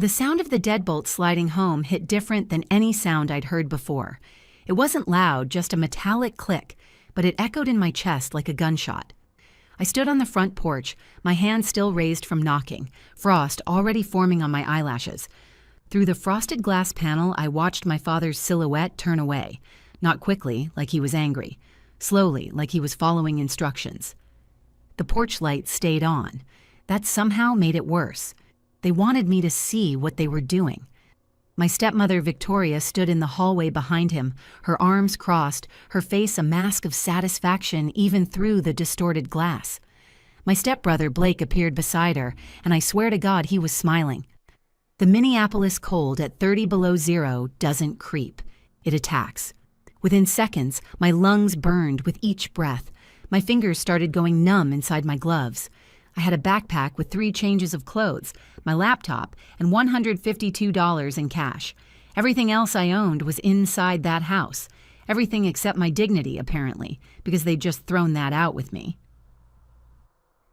The sound of the deadbolt sliding home hit different than any sound I'd heard before. It wasn't loud, just a metallic click, but it echoed in my chest like a gunshot. I stood on the front porch, my hand still raised from knocking, frost already forming on my eyelashes. Through the frosted glass panel, I watched my father's silhouette turn away, not quickly, like he was angry, slowly, like he was following instructions. The porch light stayed on. That somehow made it worse. They wanted me to see what they were doing. My stepmother, Victoria, stood in the hallway behind him, her arms crossed, her face a mask of satisfaction even through the distorted glass. My stepbrother, Blake, appeared beside her, and I swear to God he was smiling. The Minneapolis cold at 30 below zero doesn't creep. It attacks. Within seconds, my lungs burned with each breath. My fingers started going numb inside my gloves. I had a backpack with 3 changes of clothes, my laptop, and $152 in cash. Everything else I owned was inside that house. Everything except my dignity, apparently, because they'd just thrown that out with me.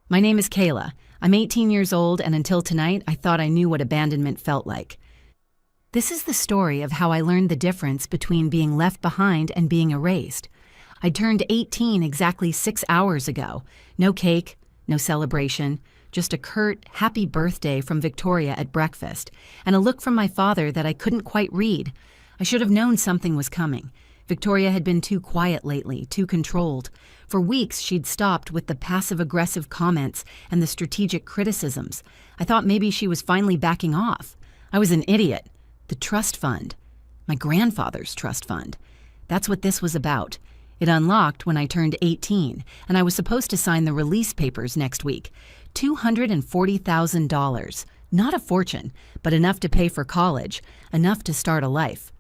My name is Kayla. I'm 18 years old, and until tonight, I thought I knew what abandonment felt like. This is the story of how I learned the difference between being left behind and being erased. I turned 18 exactly 6 hours ago. No cake, no celebration, just a curt, happy birthday from Victoria at breakfast, and a look from my father that I couldn't quite read. I should have known something was coming. Victoria had been too quiet lately, too controlled. For weeks, she'd stopped with the passive-aggressive comments and the strategic criticisms. I thought maybe she was finally backing off. I was an idiot. The trust fund. My grandfather's trust fund. That's what this was about. It unlocked when I turned 18, and I was supposed to sign the release papers next week. $240,000. Not a fortune, but enough to pay for college, enough to start a life.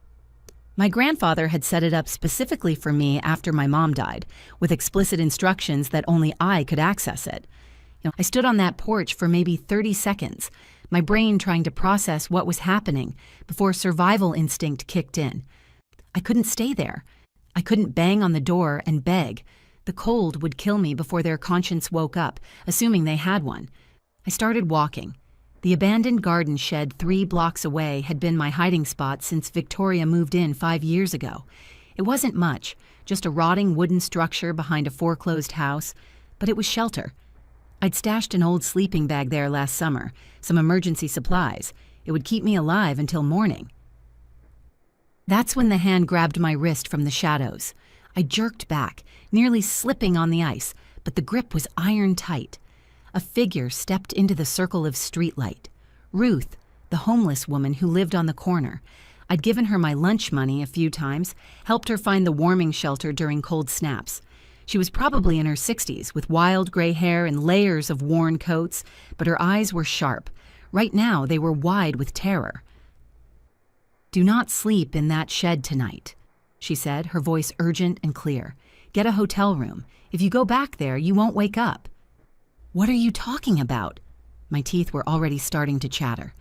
My grandfather had set it up specifically for me after my mom died, with explicit instructions that only I could access it. I stood on that porch for maybe 30 seconds, my brain trying to process what was happening before survival instinct kicked in. I couldn't stay there. I couldn't bang on the door and beg. The cold would kill me before their conscience woke up, assuming they had one. I started walking. The abandoned garden shed 3 blocks away had been my hiding spot since Victoria moved in 5 years ago. It wasn't much, just a rotting wooden structure behind a foreclosed house, but it was shelter. I'd stashed an old sleeping bag there last summer, some emergency supplies. It would keep me alive until morning. That's when the hand grabbed my wrist from the shadows. I jerked back, nearly slipping on the ice, but the grip was iron tight. A figure stepped into the circle of streetlight. Ruth, the homeless woman who lived on the corner. I'd given her my lunch money a few times, helped her find the warming shelter during cold snaps. She was probably in her 60s, with wild gray hair and layers of worn coats, but her eyes were sharp. Right now, they were wide with terror. "Do not sleep in that shed tonight," she said, her voice urgent and clear. "Get a hotel room. If you go back there, you won't wake up." "What are you talking about?" My teeth were already starting to chatter.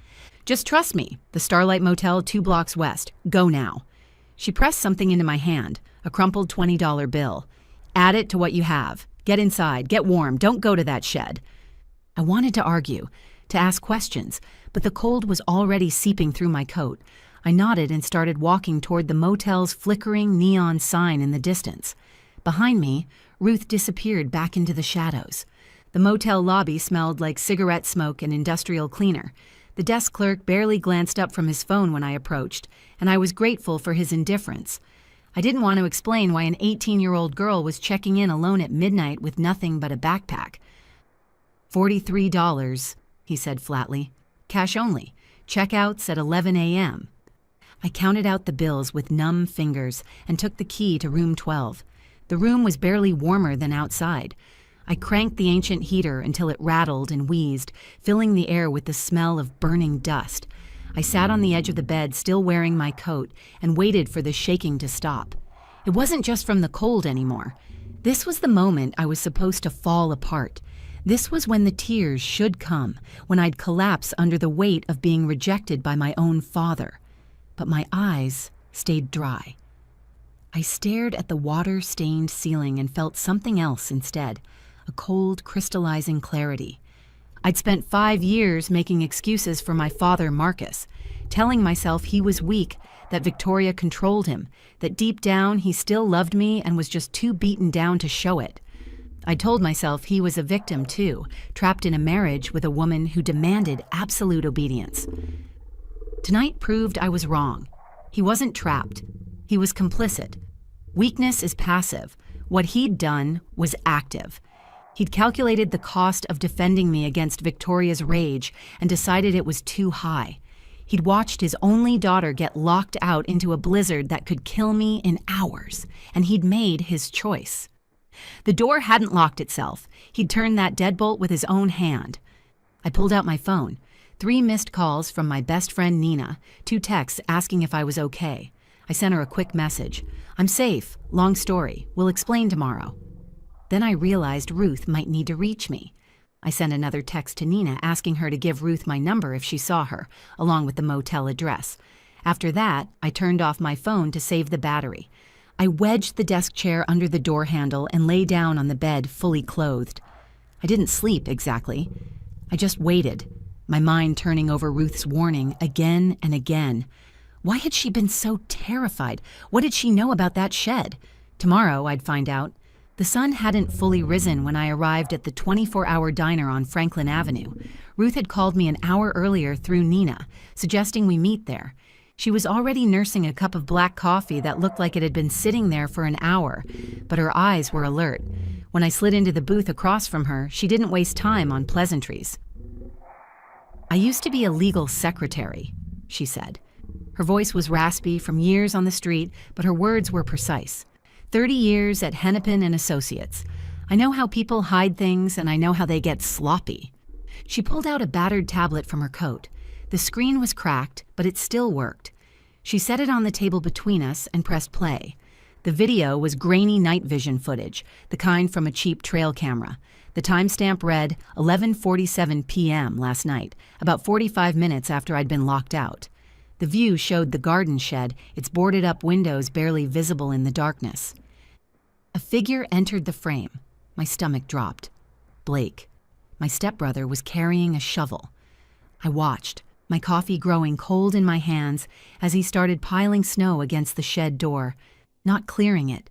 "Just trust me. The Starlight Motel 2 blocks west. Go now." She pressed something into my hand, a crumpled $20 bill. "Add it to what you have. Get inside. Get warm. Don't go to that shed." I wanted to argue, to ask questions, but the cold was already seeping through my coat. I nodded and started walking toward the motel's flickering neon sign in the distance. Behind me, Ruth disappeared back into the shadows. The motel lobby smelled like cigarette smoke and industrial cleaner. The desk clerk barely glanced up from his phone when I approached, and I was grateful for his indifference. I didn't want to explain why an 18-year-old girl was checking in alone at midnight with nothing but a backpack. $43, he said flatly. Cash only. Checkouts at 11 a.m. I counted out the bills with numb fingers and took the key to room 12. The room was barely warmer than outside. I cranked the ancient heater until it rattled and wheezed, filling the air with the smell of burning dust. I sat on the edge of the bed, still wearing my coat, and waited for the shaking to stop. It wasn't just from the cold anymore. This was the moment I was supposed to fall apart. This was when the tears should come, when I'd collapse under the weight of being rejected by my own father. But my eyes stayed dry. I stared at the water-stained ceiling and felt something else instead, a cold, crystallizing clarity. I'd spent 5 years making excuses for my father, Marcus, telling myself he was weak, that Victoria controlled him, that deep down he still loved me and was just too beaten down to show it. I told myself he was a victim too, trapped in a marriage with a woman who demanded absolute obedience. Tonight proved I was wrong. He wasn't trapped. He was complicit. Weakness is passive. What he'd done was active. He'd calculated the cost of defending me against Victoria's rage and decided it was too high. He'd watched his only daughter get locked out into a blizzard that could kill me in hours, and he'd made his choice. The door hadn't locked itself. He'd turned that deadbolt with his own hand. I pulled out my phone. 3 missed calls from my best friend Nina, 2 texts asking if I was okay. I sent her a quick message. "I'm safe. Long story. We'll explain tomorrow." Then I realized Ruth might need to reach me. I sent another text to Nina asking her to give Ruth my number if she saw her, along with the motel address. After that, I turned off my phone to save the battery. I wedged the desk chair under the door handle and lay down on the bed, fully clothed. I didn't sleep exactly. I just waited, my mind turning over Ruth's warning again and again. Why had she been so terrified? What did she know about that shed? Tomorrow, I'd find out. The sun hadn't fully risen when I arrived at the 24-hour diner on Franklin Avenue. Ruth had called me an hour earlier through Nina, suggesting we meet there. She was already nursing a cup of black coffee that looked like it had been sitting there for an hour, but her eyes were alert. When I slid into the booth across from her, she didn't waste time on pleasantries. "I used to be a legal secretary," she said. Her voice was raspy from years on the street, but her words were precise. 30 years at Hennepin and Associates. I know how people hide things, and I know how they get sloppy. She pulled out a battered tablet from her coat. The screen was cracked, but it still worked. She set it on the table between us and pressed play. The video was grainy night vision footage, the kind from a cheap trail camera. The timestamp read 11:47 p.m. last night, about 45 minutes after I'd been locked out. The view showed the garden shed, its boarded-up windows barely visible in the darkness. A figure entered the frame. My stomach dropped. Blake. My stepbrother was carrying a shovel. I watched, my coffee growing cold in my hands as he started piling snow against the shed door, not clearing it,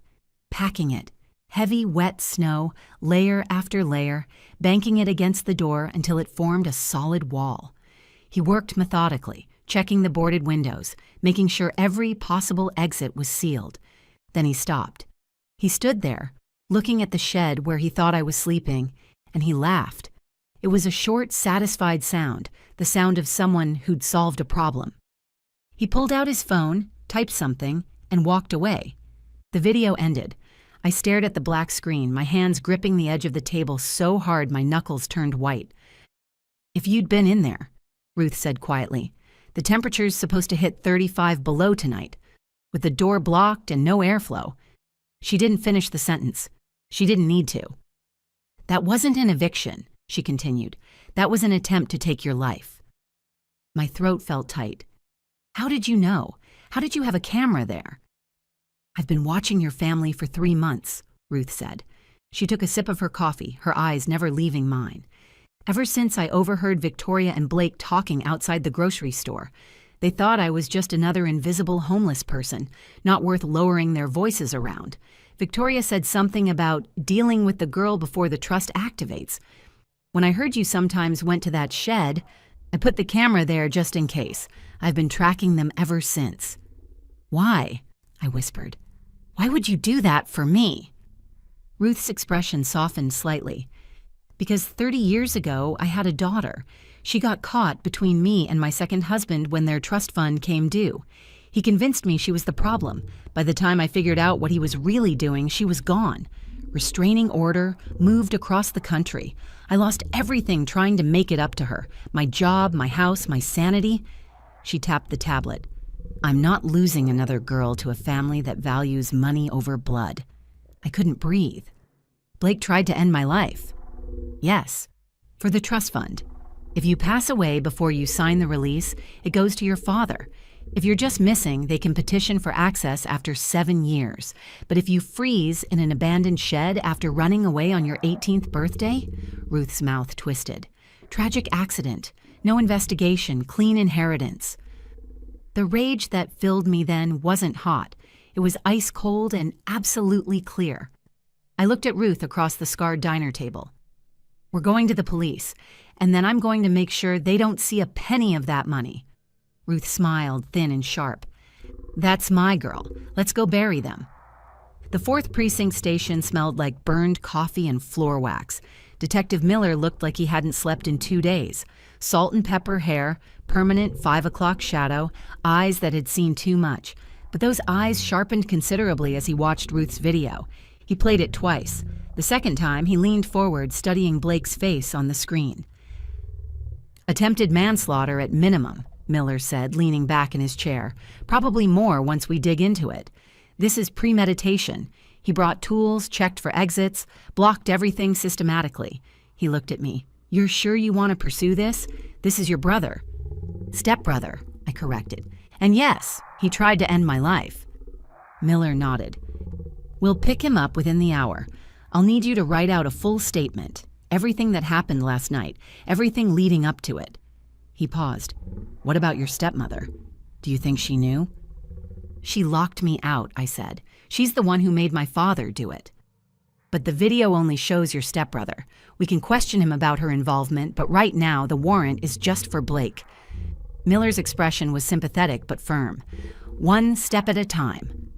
packing it, heavy, wet snow, layer after layer, banking it against the door until it formed a solid wall. He worked methodically, checking the boarded windows, making sure every possible exit was sealed. Then he stopped. He stood there, looking at the shed where he thought I was sleeping, and he laughed. It was a short, satisfied sound, the sound of someone who'd solved a problem. He pulled out his phone, typed something, and walked away. The video ended. I stared at the black screen, my hands gripping the edge of the table so hard my knuckles turned white. "If you'd been in there," Ruth said quietly. "The temperature's supposed to hit 35 below tonight. With the door blocked and no airflow." She didn't finish the sentence. She didn't need to. "That wasn't an eviction," she continued. "That was an attempt to take your life." My throat felt tight. "How did you know? How did you have a camera there?" "I've been watching your family for 3 months," Ruth said. She took a sip of her coffee, her eyes never leaving mine. "Ever since I overheard Victoria and Blake talking outside the grocery store. They thought I was just another invisible homeless person, not worth lowering their voices around. Victoria said something about dealing with the girl before the trust activates. When I heard you sometimes went to that shed, I put the camera there just in case. I've been tracking them ever since." "Why?" I whispered. "Why would you do that for me?" Ruth's expression softened slightly. "Because 30 years ago, I had a daughter. She got caught between me and my second husband when their trust fund came due. He convinced me she was the problem. By the time I figured out what he was really doing, she was gone. Restraining order, moved across the country. I lost everything trying to make it up to her. My job, my house, my sanity." She tapped the tablet. "I'm not losing another girl to a family that values money over blood." I couldn't breathe. "Blake tried to end my life." "Yes, for the trust fund. If you pass away before you sign the release, it goes to your father. If you're just missing, they can petition for access after 7 years. But if you freeze in an abandoned shed after running away on your 18th birthday," Ruth's mouth twisted. Tragic accident. No investigation. Clean inheritance. The rage that filled me then wasn't hot. It was ice cold and absolutely clear. I looked at Ruth across the scarred diner table. We're going to the police, and then I'm going to make sure they don't see a penny of that money. Ruth smiled, thin and sharp. That's my girl. Let's go bury them. The 4th Precinct station smelled like burned coffee and floor wax. Detective Miller looked like he hadn't slept in 2 days. Salt and pepper hair, permanent 5 o'clock shadow, eyes that had seen too much. But those eyes sharpened considerably as he watched Ruth's video. He played it twice. The second time, he leaned forward, studying Blake's face on the screen. Attempted manslaughter at minimum, Miller said, leaning back in his chair. Probably more once we dig into it. This is premeditation. He brought tools, checked for exits, blocked everything systematically. He looked at me. You're sure you want to pursue this? This is your brother. Stepbrother, I corrected. And yes, he tried to end my life. Miller nodded. We'll pick him up within the hour. I'll need you to write out a full statement. Everything that happened last night. Everything leading up to it. He paused. What about your stepmother? Do you think she knew? She locked me out, I said. She's the one who made my father do it. But the video only shows your stepbrother. We can question him about her involvement, but right now the warrant is just for Blake. Miller's expression was sympathetic but firm. One step at a time.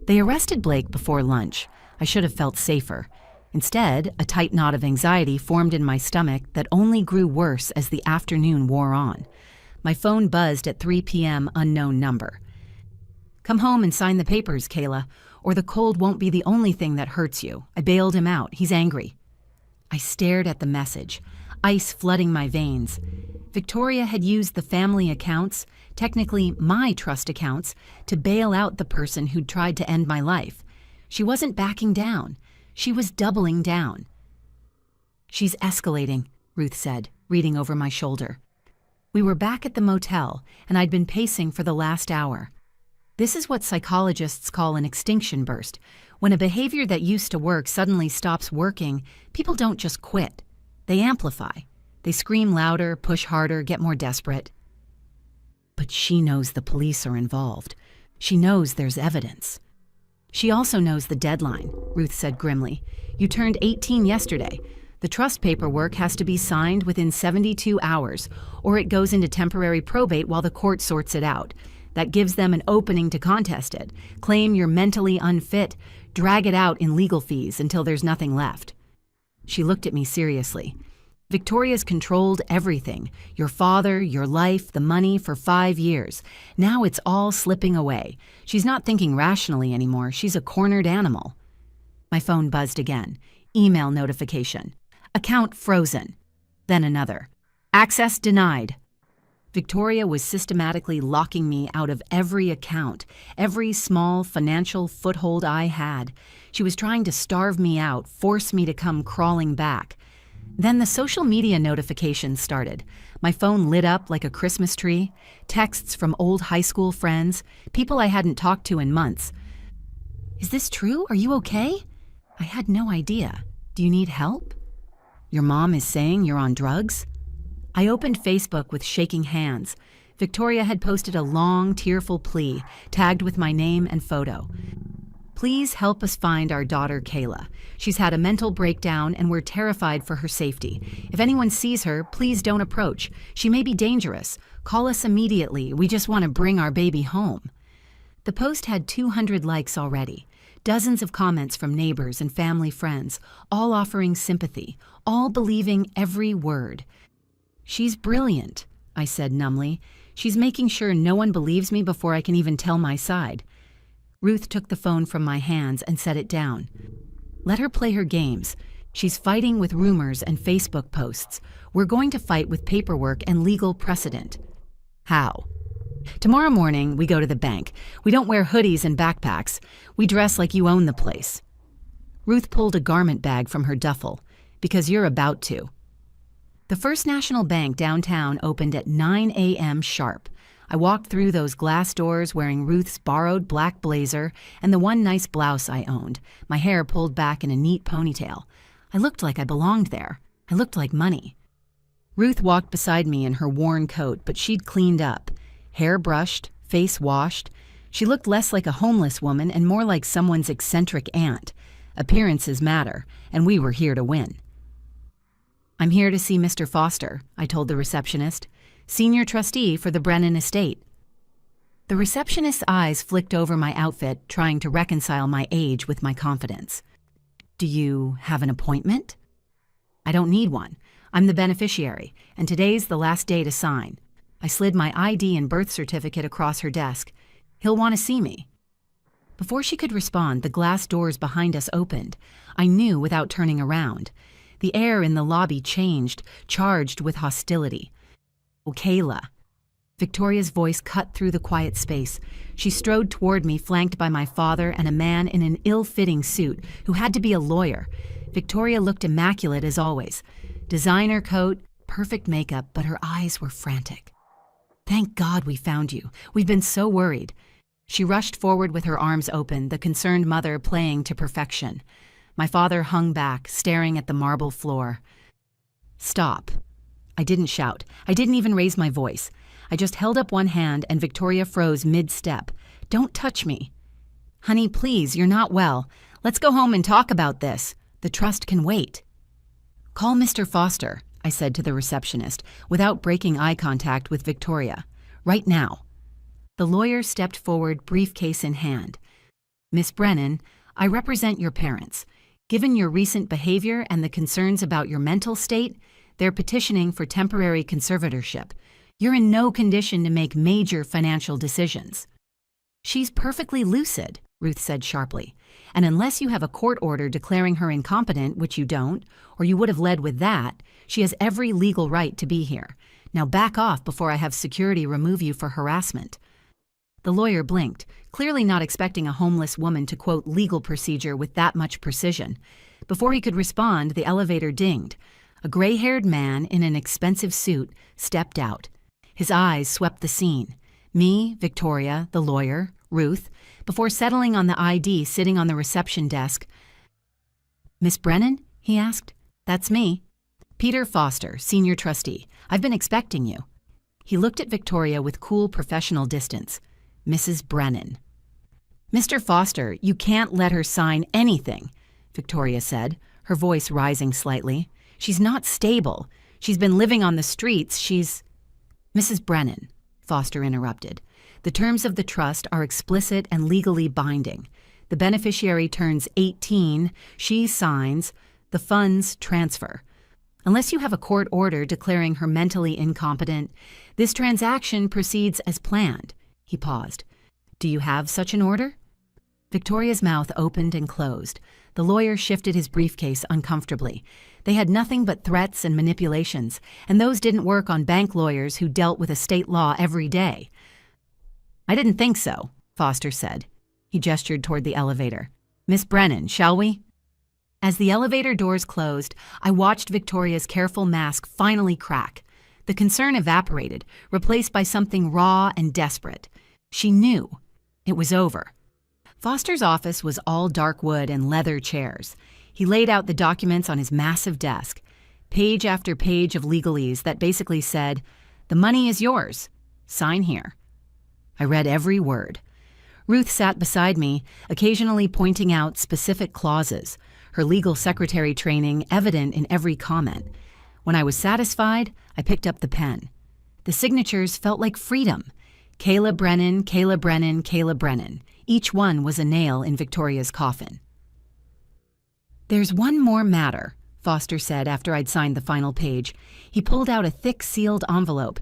They arrested Blake before lunch. I should have felt safer. Instead, a tight knot of anxiety formed in my stomach that only grew worse as the afternoon wore on. My phone buzzed at 3 p.m. unknown number. Come home and sign the papers, Kayla, or the cold won't be the only thing that hurts you. I bailed him out. He's angry. I stared at the message, ice flooding my veins. Victoria had used the family accounts, technically my trust accounts, to bail out the person who'd tried to end my life. She wasn't backing down. She was doubling down. She's escalating, Ruth said, reading over my shoulder. We were back at the motel, and I'd been pacing for the last hour. This is what psychologists call an extinction burst. When a behavior that used to work suddenly stops working, people don't just quit. They amplify. They scream louder, push harder, get more desperate. But she knows the police are involved. She knows there's evidence. She also knows the deadline, Ruth said grimly. You turned 18 yesterday. The trust paperwork has to be signed within 72 hours, or it goes into temporary probate while the court sorts it out. That gives them an opening to contest it, claim you're mentally unfit, drag it out in legal fees until there's nothing left. She looked at me seriously. Victoria's controlled everything, your father, your life, the money for 5 years. Now it's all slipping away. She's not thinking rationally anymore. She's a cornered animal. My phone buzzed again. Email notification. Account frozen. Then another. Access denied. Victoria was systematically locking me out of every account, every small financial foothold I had. She was trying to starve me out, force me to come crawling back. Then the social media notifications started. My phone lit up like a Christmas tree, texts from old high school friends, people I hadn't talked to in months. Is this true? Are you okay? I had no idea. Do you need help? Your mom is saying you're on drugs? I opened Facebook with shaking hands. Victoria had posted a long, tearful plea, tagged with my name and photo. Please help us find our daughter, Kayla. She's had a mental breakdown and we're terrified for her safety. If anyone sees her, please don't approach. She may be dangerous. Call us immediately. We just want to bring our baby home. The post had 200 likes already. Dozens of comments from neighbors and family friends, all offering sympathy, all believing every word. She's brilliant, I said numbly. She's making sure no one believes me before I can even tell my side. Ruth took the phone from my hands and set it down. Let her play her games. She's fighting with rumors and Facebook posts. We're going to fight with paperwork and legal precedent. How? Tomorrow morning, we go to the bank. We don't wear hoodies and backpacks. We dress like you own the place. Ruth pulled a garment bag from her duffel. Because you're about to. The First National Bank downtown opened at 9 a.m. sharp. I walked through those glass doors wearing Ruth's borrowed black blazer and the one nice blouse I owned, my hair pulled back in a neat ponytail. I looked like I belonged there. I looked like money. Ruth walked beside me in her worn coat, but she'd cleaned up. Hair brushed, face washed. She looked less like a homeless woman and more like someone's eccentric aunt. Appearances matter, and we were here to win. "I'm here to see Mr. Foster," I told the receptionist. "Senior trustee for the Brennan estate." The receptionist's eyes flicked over my outfit, trying to reconcile my age with my confidence. "Do you have an appointment?" "I don't need one. I'm the beneficiary, and today's the last day to sign." I slid my ID and birth certificate across her desk. "He'll want to see me." Before she could respond, the glass doors behind us opened. I knew without turning around. The air in the lobby changed, charged with hostility. "Oh, Kayla." Victoria's voice cut through the quiet space. She strode toward me, flanked by my father and a man in an ill-fitting suit who had to be a lawyer. Victoria looked immaculate as always. Designer coat, perfect makeup, but her eyes were frantic. "Thank God we found you. We've been so worried." She rushed forward with her arms open, the concerned mother playing to perfection. My father hung back, staring at the marble floor. "Stop." I didn't shout. I didn't even raise my voice. I just held up one hand and Victoria froze mid-step. "Don't touch me." "Honey, please, you're not well. Let's go home and talk about this. The trust can wait." "Call Mr. Foster," I said to the receptionist, without breaking eye contact with Victoria. "Right now." The lawyer stepped forward, briefcase in hand. "Miss Brennan, I represent your parents. Given your recent behavior and the concerns about your mental state, they're petitioning for temporary conservatorship. You're in no condition to make major financial decisions." "She's perfectly lucid," Ruth said sharply. "And unless you have a court order declaring her incompetent, which you don't, or you would have led with that, she has every legal right to be here. Now back off before I have security remove you for harassment." The lawyer blinked, clearly not expecting a homeless woman to quote legal procedure with that much precision. Before he could respond, the elevator dinged. A gray-haired man in an expensive suit stepped out. His eyes swept the scene. Me, Victoria, the lawyer, Ruth, before settling on the ID sitting on the reception desk. "Miss Brennan?" he asked. "That's me. Peter Foster, senior trustee. I've been expecting you." He looked at Victoria with cool professional distance. "Mrs. Brennan." "Mr. Foster, you can't let her sign anything," Victoria said, her voice rising slightly. "She's not stable. She's been living on the streets. She's—" "Mrs. Brennan," Foster interrupted. "The terms of the trust are explicit and legally binding. The beneficiary turns 18, she signs, the funds transfer. Unless you have a court order declaring her mentally incompetent, this transaction proceeds as planned." He paused. "Do you have such an order?" Victoria's mouth opened and closed. The lawyer shifted his briefcase uncomfortably. They had nothing but threats and manipulations, and those didn't work on bank lawyers who dealt with estate law every day. "I didn't think so," Foster said. He gestured toward the elevator. "Miss Brennan, shall we?" As the elevator doors closed, I watched Victoria's careful mask finally crack. The concern evaporated, replaced by something raw and desperate. She knew. It was over. Foster's office was all dark wood and leather chairs. He laid out the documents on his massive desk, page after page of legalese that basically said, "The money is yours. Sign here." I read every word. Ruth sat beside me, occasionally pointing out specific clauses, her legal secretary training evident in every comment. When I was satisfied, I picked up the pen. The signatures felt like freedom. Kayla Brennan, Kayla Brennan, Kayla Brennan. Each one was a nail in Victoria's coffin. "There's one more matter," Foster said after I'd signed the final page. He pulled out a thick sealed envelope.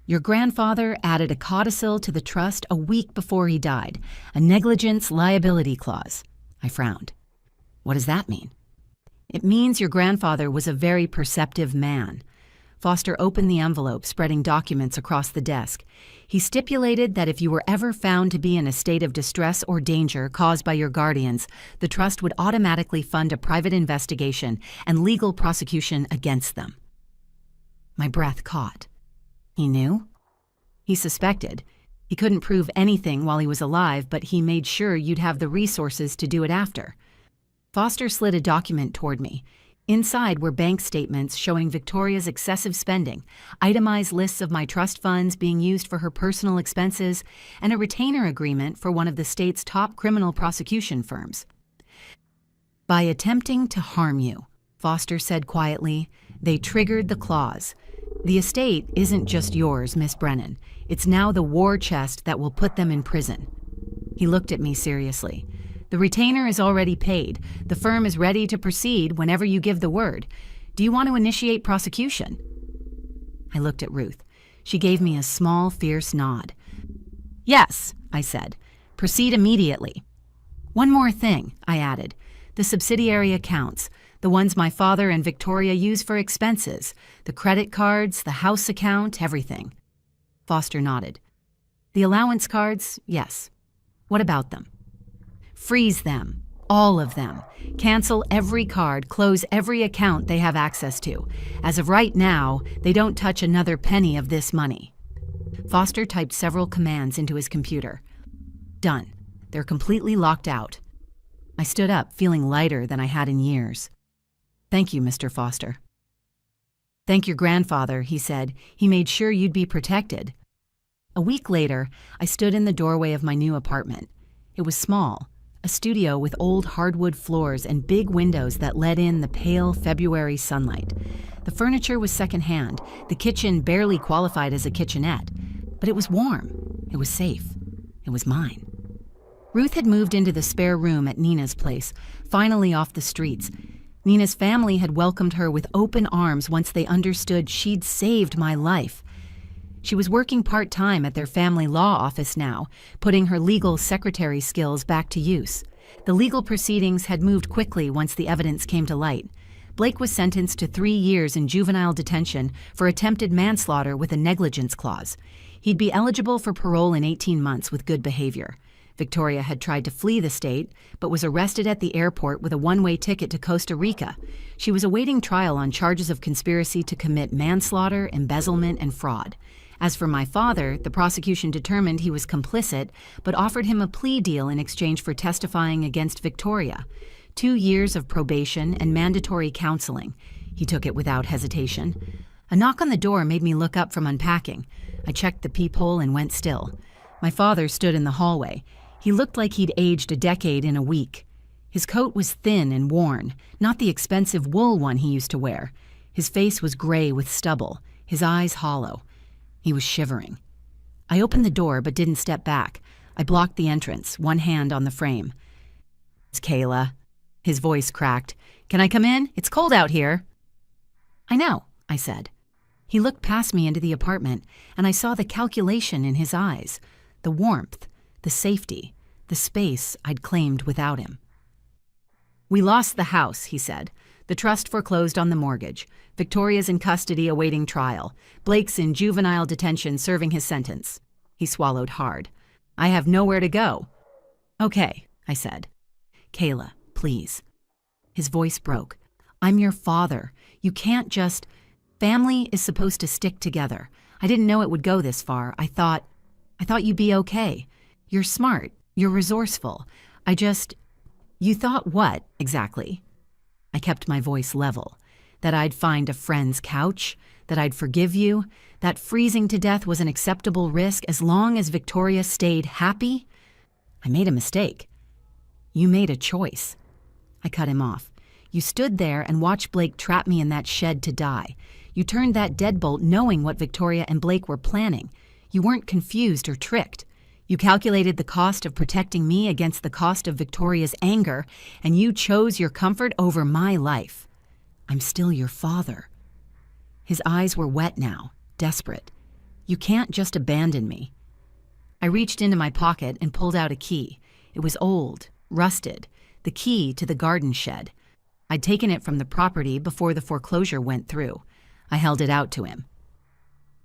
"Your grandfather added a codicil to the trust a week before he died, a negligence liability clause." I frowned. "What does that mean?" "It means your grandfather was a very perceptive man." Foster opened the envelope, spreading documents across the desk. He stipulated that if you were ever found to be in a state of distress or danger caused by your guardians, the trust would automatically fund a private investigation and legal prosecution against them. My breath caught. He knew? He suspected. He couldn't prove anything while he was alive, but he made sure you'd have the resources to do it after. Foster slid a document toward me. Inside were bank statements showing Victoria's excessive spending, itemized lists of my trust funds being used for her personal expenses, and a retainer agreement for one of the state's top criminal prosecution firms. By attempting to harm you, Foster said quietly, they triggered the clause. The estate isn't just yours, Miss Brennan. It's now the war chest that will put them in prison. He looked at me seriously. The retainer is already paid. The firm is ready to proceed whenever you give the word. Do you want to initiate prosecution? I looked at Ruth. She gave me a small, fierce nod. Yes, I said. Proceed immediately. One more thing, I added. The subsidiary accounts, the ones my father and Victoria use for expenses, the credit cards, the house account, everything. Foster nodded. The allowance cards, yes. What about them? Freeze them, all of them. Cancel every card, close every account they have access to. As of right now, they don't touch another penny of this money. Foster typed several commands into his computer. Done. They're completely locked out. I stood up, feeling lighter than I had in years. Thank you, Mr. Foster. Thank your grandfather, he said. He made sure you'd be protected. A week later, I stood in the doorway of my new apartment. It was small, a studio with old hardwood floors and big windows that let in the pale February sunlight. The furniture was secondhand. The kitchen barely qualified as a kitchenette. But it was warm. It was safe. It was mine. Ruth had moved into the spare room at Nina's place, finally off the streets. Nina's family had welcomed her with open arms once they understood she'd saved my life. She was working part-time at their family law office now, putting her legal secretary skills back to use. The legal proceedings had moved quickly once the evidence came to light. Blake was sentenced to 3 years in juvenile detention for attempted manslaughter with a negligence clause. He'd be eligible for parole in 18 months with good behavior. Victoria had tried to flee the state, but was arrested at the airport with a one-way ticket to Costa Rica. She was awaiting trial on charges of conspiracy to commit manslaughter, embezzlement, and fraud. As for my father, the prosecution determined he was complicit, but offered him a plea deal in exchange for testifying against Victoria. 2 years of probation and mandatory counseling. He took it without hesitation. A knock on the door made me look up from unpacking. I checked the peephole and went still. My father stood in the hallway. He looked like he'd aged a decade in a week. His coat was thin and worn, not the expensive wool one he used to wear. His face was gray with stubble, his eyes hollow. He was shivering. I opened the door but didn't step back. I blocked the entrance, one hand on the frame. It's Kayla. His voice cracked. Can I come in? It's cold out here. I know, I said. He looked past me into the apartment, and I saw the calculation in his eyes, the warmth, the safety, the space I'd claimed without him. We lost the house, he said. The trust foreclosed on the mortgage. Victoria's in custody awaiting trial. Blake's in juvenile detention serving his sentence. He swallowed hard. I have nowhere to go. Okay, I said. Kayla, please. His voice broke. I'm your father. You can't just... Family is supposed to stick together. I didn't know it would go this far. I thought you'd be okay. You're smart. You're resourceful. You thought what, exactly? I kept my voice level. That I'd find a friend's couch, that I'd forgive you, that freezing to death was an acceptable risk as long as Victoria stayed happy? I made a mistake. You made a choice. I cut him off. You stood there and watched Blake trap me in that shed to die. You turned that deadbolt knowing what Victoria and Blake were planning. You weren't confused or tricked. You calculated the cost of protecting me against the cost of Victoria's anger, and you chose your comfort over my life. I'm still your father. His eyes were wet now, desperate. You can't just abandon me. I reached into my pocket and pulled out a key. It was old, rusted, the key to the garden shed. I'd taken it from the property before the foreclosure went through. I held it out to him.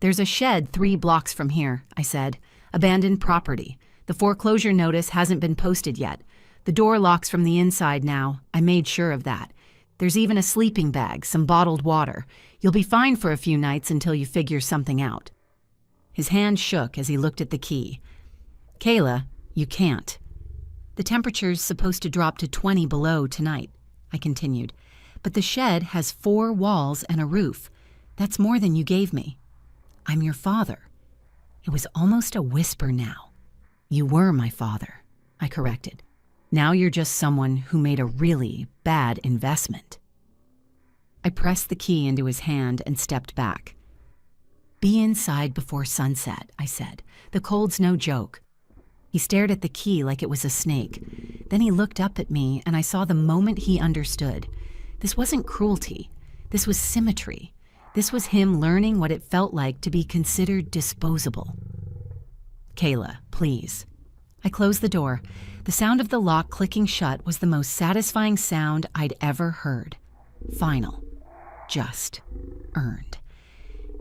There's a shed 3 blocks from here, I said. Abandoned property. The foreclosure notice hasn't been posted yet. The door locks from the inside now. I made sure of that. There's even a sleeping bag, some bottled water. You'll be fine for a few nights until you figure something out. His hand shook as he looked at the key. Kayla, you can't. The temperature's supposed to drop to 20 below tonight, I continued. But the shed has 4 walls and a roof. That's more than you gave me. I'm your father. It was almost a whisper now. You were my father, I corrected. Now you're just someone who made a really bad investment. I pressed the key into his hand and stepped back. Be inside before sunset, I said. The cold's no joke. He stared at the key like it was a snake. Then he looked up at me, and I saw the moment he understood. This wasn't cruelty. This was symmetry. This was him learning what it felt like to be considered disposable. Kayla, please. I closed the door. The sound of the lock clicking shut was the most satisfying sound I'd ever heard. Final. Just. Earned.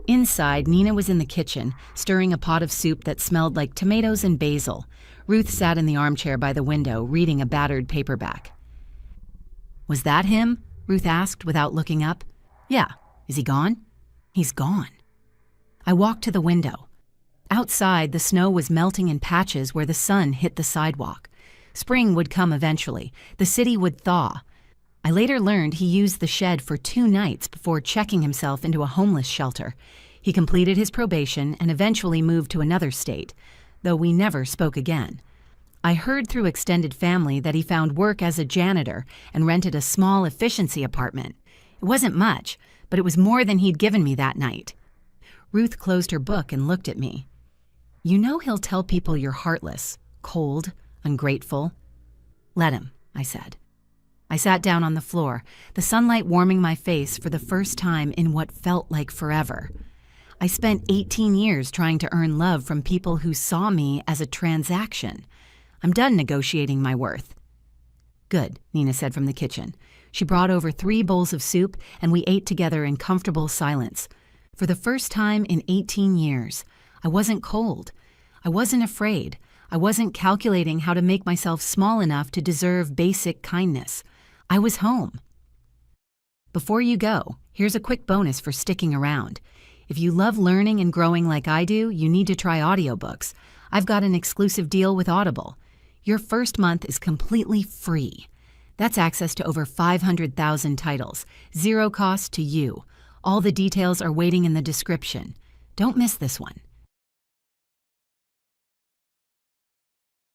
Inside, Nina was in the kitchen, stirring a pot of soup that smelled like tomatoes and basil. Ruth sat in the armchair by the window, reading a battered paperback. Was that him? Ruth asked without looking up. Yeah. Is he gone? He's gone. I walked to the window. Outside, the snow was melting in patches where the sun hit the sidewalk. Spring would come eventually. The city would thaw. I later learned he used the shed for 2 nights before checking himself into a homeless shelter. He completed his probation and eventually moved to another state, though we never spoke again. I heard through extended family that he found work as a janitor and rented a small efficiency apartment. It wasn't much, but it was more than he'd given me that night. Ruth closed her book and looked at me. You know he'll tell people you're heartless, cold, ungrateful. Let him, I said. I sat down on the floor, the sunlight warming my face for the first time in what felt like forever. I spent 18 years trying to earn love from people who saw me as a transaction. I'm done negotiating my worth. Good, Nina said from the kitchen. She brought over 3 bowls of soup, and we ate together in comfortable silence. For the first time in 18 years, I wasn't cold. I wasn't afraid. I wasn't calculating how to make myself small enough to deserve basic kindness. I was home. Before you go, here's a quick bonus for sticking around. If you love learning and growing like I do, you need to try audiobooks. I've got an exclusive deal with Audible. Your first month is completely free. That's access to over 500,000 titles, 0 cost to you. All the details are waiting in the description. Don't miss this one.